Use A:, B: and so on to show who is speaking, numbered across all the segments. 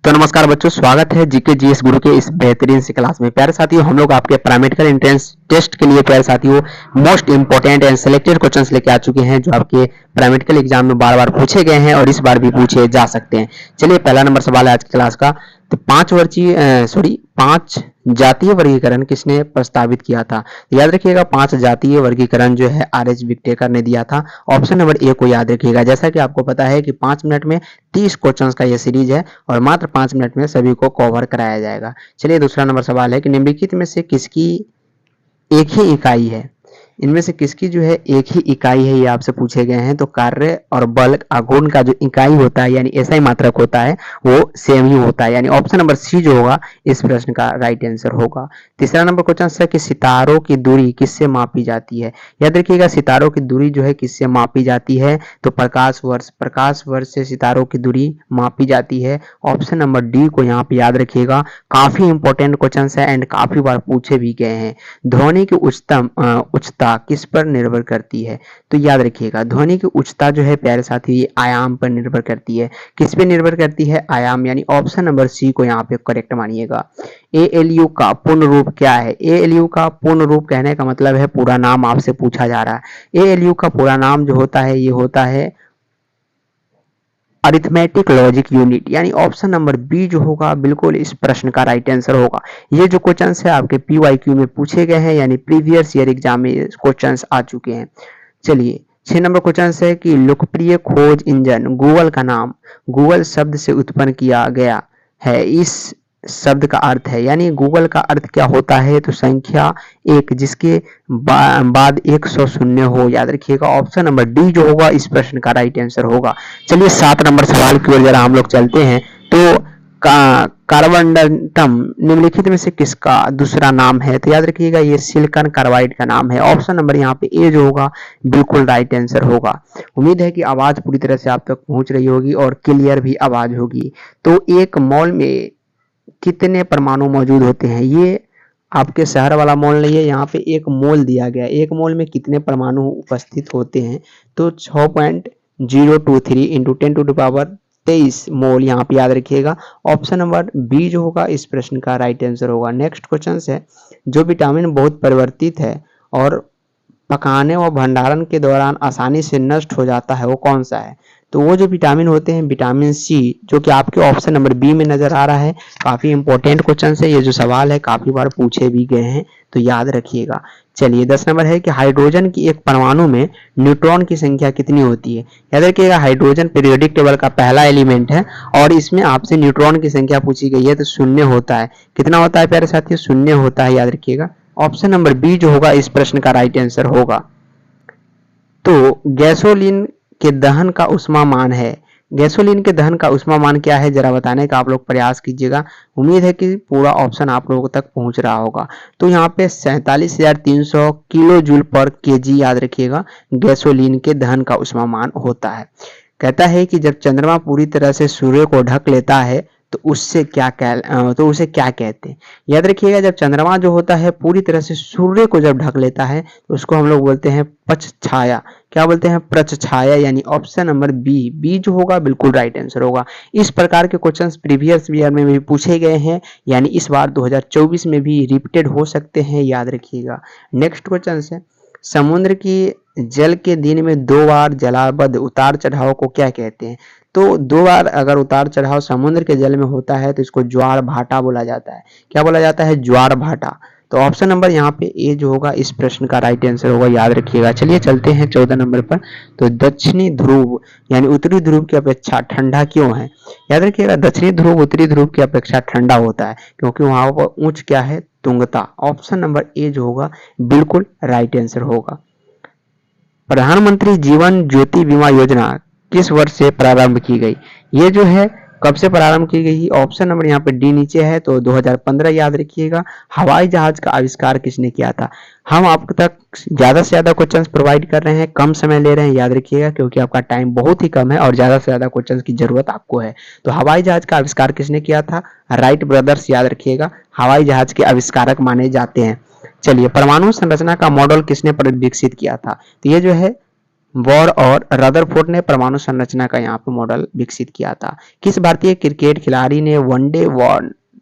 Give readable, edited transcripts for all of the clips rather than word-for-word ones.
A: तो नमस्कार बच्चों, स्वागत है जीके जीएस गुरु के इस बेहतरीन से क्लास में। प्यारे साथियों, हम लोग आपके पैरामेडिकल एंट्रेंस टेस्ट के लिए प्यारे साथियों most important and selected questions लेके आ चुके हैं, जो आपके पैरामेडिकल एग्जाम में बार बार पूछे गए हैं और इस बार भी पूछे जा सकते हैं। चलिए, पहला नंबर सवाल है आज की क्लास का। तो पांच जातीय वर्गीकरण किसने प्रस्तावित किया था? याद रखिएगा, 5 जातीय वर्गीकरण जो है आर.एच. विक्टेकर ने दिया था। ऑप्शन नंबर ए को याद रखिएगा। जैसा कि आपको पता है कि 5 मिनट में 30 क्वेश्चंस का यह सीरीज है और मात्र 5 मिनट में सभी को कवर कराया जाएगा। चलिए, दूसरा नंबर सवाल है कि निम्नलिखित में से किसकी एक ही इकाई है? इनमें से किसकी जो है एक ही इकाई है, ये आपसे पूछे गए हैं। तो कार्य और बल आघूर्ण का जो इकाई होता है यानी एसआई मात्रक होता है वो सेम ही होता है, यानी ऑप्शन नंबर सी जो होगा इस प्रश्न का राइट आंसर होगा। तीसरा नंबर क्वेश्चन है कि सितारों की दूरी किससे मापी जाती है? याद रखिएगा, सितारों की दूरी जो है किससे मापी जाती है? तो प्रकाश वर्ष से सितारों की दूरी मापी जाती है। ऑप्शन नंबर डी को यहाँ पे याद रखिएगा। काफी इंपॉर्टेंट क्वेश्चन है एंड काफी बार पूछे भी गए हैं। ध्वनि की उच्चता किस पर निर्भर करती है? तो याद रखिएगा, ध्वनि की उच्चता जो है प्यारे साथी आयाम पर निर्भर करती है। किस पे निर्भर करती है? आयाम, यानी ऑप्शन नंबर सी को यहाँ पे करेक्ट मानिएगा। एएलयू का पूर्ण रूप क्या है? एएलयू का पूर्ण रूप कहने का मतलब है पूरा नाम आपसे पूछा जा रहा है। एएलयू का पूरा नाम जो होता है ये होता है अरिथमेटिक लॉजिक यूनिट, यानी ऑप्शन नंबर बी जो होगा बिल्कुल इस प्रश्न का राइट आंसर होगा। ये जो क्वेश्चन है आपके पीवाईक्यू में पूछे गए हैं, यानी प्रीवियस ईयर एग्जाम में क्वेश्चन आ चुके हैं। चलिए, 6 नंबर क्वेश्चन है कि लोकप्रिय खोज इंजन गूगल का नाम गूगल शब्द से उत्पन्न किया गया है। इस शब्द का अर्थ है, यानी गूगल का अर्थ क्या होता है? तो संख्या 1 जिसके बाद 100 शून्य हो। याद रखिएगा, ऑप्शन नंबर डी जो होगा इस प्रश्न का राइट आंसर होगा। चलिए, 7 नंबर सवाल की ओर जरा हम लोग चलते हैं। तो कार्बोनडम निम्नलिखित में से किसका दूसरा नाम है? तो याद रखिएगा, ये सिलिकॉन कार्बाइड का नाम है। ऑप्शन नंबर यहाँ पे ए जो होगा बिल्कुल राइट आंसर होगा। उम्मीद है कि आवाज पूरी तरह से आप तक पहुंच रही होगी और क्लियर भी आवाज होगी। तो एक मॉल में कितने परमाणु मौजूद होते हैं? ये आपके शहर वाला मॉल नहीं है, यहाँ पे एक मोल दिया गया है। एक मोल में कितने परमाणु उपस्थित होते हैं? तो 6.023 इंटू 10⁻23 मोल यहाँ पे याद रखिएगा। ऑप्शन नंबर बी जो होगा इस प्रश्न का राइट आंसर होगा। नेक्स्ट क्वेश्चन है, जो विटामिन बहुत परिवर्तित है और पकाने व भंडारण के दौरान आसानी से नष्ट हो जाता है, वो कौन सा है? तो वो जो विटामिन होते हैं विटामिन सी, जो कि आपके ऑप्शन नंबर बी में नजर आ रहा है। काफी इंपॉर्टेंट क्वेश्चन है, ये जो सवाल है काफी बार पूछे भी गए हैं, तो याद रखिएगा। चलिए, 10 नंबर है कि हाइड्रोजन की एक परमाणु में न्यूट्रॉन की संख्या कितनी होती है? याद रखिएगा, हाइड्रोजन पीरियोडिक टेबल का पहला एलिमेंट है और इसमें आपसे न्यूट्रॉन की संख्या पूछी गई है, तो शून्य होता है। कितना होता है प्यारे साथियों? शून्य होता है, याद रखिएगा। ऑप्शन नंबर बी जो होगा इस प्रश्न का राइट आंसर होगा। तो गैसोलीन के दहन का ऊष्मामान है, गैसोलीन के दहन का ऊष्मामान क्या है जरा बताने का आप लोग प्रयास कीजिएगा। उम्मीद है कि पूरा ऑप्शन आप लोगों तक पहुंच रहा होगा। तो यहाँ पे 47,300 किलो जूल पर केजी याद रखिएगा गैसोलीन के दहन का ऊष्मामान होता है। कहता है कि जब चंद्रमा पूरी तरह से सूर्य को ढक लेता है तो उसे क्या कहते हैं? याद रखिएगा, जब चंद्रमा जो होता है पूरी तरह से सूर्य को जब ढक लेता है तो उसको हम लोग बोलते हैं पक्षछाया। क्या बोलते हैं? पक्षछाया, यानी ऑप्शन नंबर बी जो होगा बिल्कुल राइट आंसर होगा। इस प्रकार के क्वेश्चंस प्रीवियस ईयर में भी पूछे गए हैं, यानी इस बार 2024 में भी रिपीटेड हो सकते हैं, याद रखिएगा। नेक्स्ट क्वेश्चन है, समुद्र की जल के दिन में 2 बार जलाबद्ध उतार चढ़ाव को क्या कहते हैं? तो 2 बार अगर उतार चढ़ाव समुद्र के जल में होता है तो इसको ज्वार भाटा बोला जाता है। क्या बोला जाता है? ज्वार भाटा। तो ऑप्शन नंबर यहाँ पे ए जो होगा इस प्रश्न का राइट आंसर होगा, याद रखिएगा। चलिए, चलते हैं 14 नंबर पर। तो दक्षिणी ध्रुव यानी उत्तरी ध्रुव की अपेक्षा ठंडा क्यों है? याद रखिएगा, दक्षिणी ध्रुव उत्तरी ध्रुव की अपेक्षा ठंडा होता है क्योंकि वहां पर उच्च क्या है? तुंगता। ऑप्शन नंबर ए जो होगा बिल्कुल राइट आंसर होगा। प्रधानमंत्री जीवन ज्योति बीमा योजना किस वर्ष से प्रारंभ की गई? ये जो है कब से प्रारंभ की गई? ऑप्शन नंबर यहाँ पे डी नीचे है, तो 2015 याद रखिएगा। हवाई जहाज का आविष्कार किसने किया था? हम आप तक ज्यादा से ज्यादा क्वेश्चंस प्रोवाइड कर रहे हैं, कम समय ले रहे हैं, याद रखिएगा, क्योंकि आपका टाइम बहुत ही कम है और ज्यादा से ज्यादा क्वेश्चंस की जरूरत आपको है। तो हवाई जहाज का आविष्कार किसने किया था? राइट ब्रदर्स, याद रखिएगा, हवाई जहाज के आविष्कारक माने जाते हैं। चलिए, परमाणु संरचना का मॉडल किसने विकसित किया था? तो ये जो है बोर और रदरफोर्ड ने परमाणु संरचना का यहाँ पे मॉडल विकसित किया था। किस भारतीय क्रिकेट खिलाड़ी ने वनडे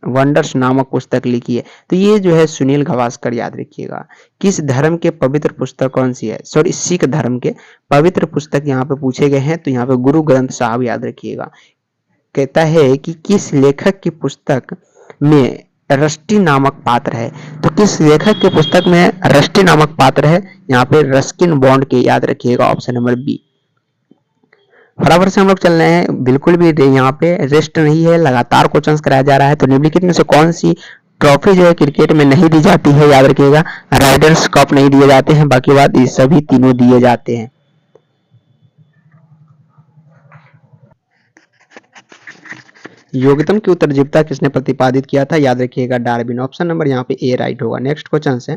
A: वंडर्स नामक पुस्तक लिखी है? तो ये जो है सुनील गावस्कर, याद रखिएगा। किस धर्म के पवित्र पुस्तक कौन सी है? सॉरी, सिख धर्म के पवित्र पुस्तक यहाँ पे पूछे गए हैं, तो यहाँ पे गुरु ग्रंथ साहब, याद रखिएगा। कहता है कि किस लेखक की पुस्तक में रस्टी नामक पात्र है? तो किस लेखक के पुस्तक में रस्टी नामक पात्र है? यहाँ पे रस्किन बॉन्ड के, याद रखिएगा, ऑप्शन नंबर बी। फटाफट से हम लोग चल रहे हैं, बिल्कुल भी यहाँ पे रेस्ट नहीं है, लगातार क्वेश्चंस कराया जा रहा है। तो निम्नलिखित में से कौन सी ट्रॉफी जो है क्रिकेट में नहीं दी जाती है? याद रखिएगा, राइडर्स कप नहीं दिए जाते हैं, बाकी बात ये सभी तीनों दिए जाते हैं। योग्यतम की उत्तरजीविता किसने प्रतिपादित किया था? याद रखिएगा, डार्विन। ऑप्शन नंबर यहाँ पे ए राइट होगा। नेक्स्ट क्वेश्चन है,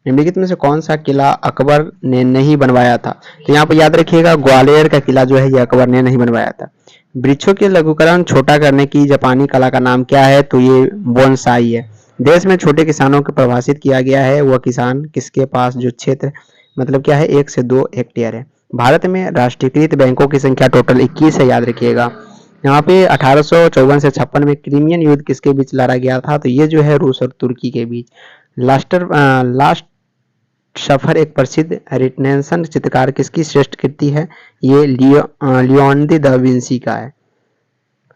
A: निम्नलिखित में से कौन सा किला अकबर ने नहीं बनवाया था? तो यहाँ पे याद रखिएगा, ग्वालियर का किला जो है ये अकबर ने नहीं बनवाया था। वृक्षों के लघुकरण छोटा करने की जापानी कला का नाम क्या है? तो ये बोनसाई है। देश में छोटे किसानों को परिभाषित किया गया है, वह किसान किसके पास जो क्षेत्र मतलब क्या है, 1 से 2 हेक्टेयर है। भारत में राष्ट्रीयकृत बैंकों की संख्या टोटल 21 है, याद रखिएगा। यहाँ पे 1854 से 56 में क्रीमियन युद्ध किसके बीच लड़ा गया था? तो ये जो है रूस और तुर्की के बीच। लास्ट सफर एक प्रसिद्ध रिनेसां चित्रकार किसकी श्रेष्ठ कृति है? ये लियोनार्डो दा विंसी का है।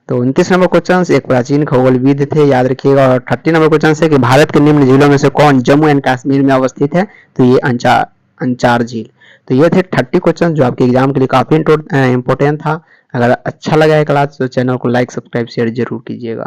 A: तो 29 नंबर क्वेश्चन, एक प्राचीन खगोलविद थे, याद रखिएगा। और 30 नंबर क्वेश्चन है कि भारत के निम्न झीलों में से कौन जम्मू एंड कश्मीर में अवस्थित है? तो ये अंचार झील। तो ये थे 30 क्वेश्चन जो आपके एग्जाम के लिए काफी इंपॉर्टेंट था। अगर अच्छा लगा है क्लास तो चैनल को लाइक, सब्सक्राइब, शेयर जरूर कीजिएगा।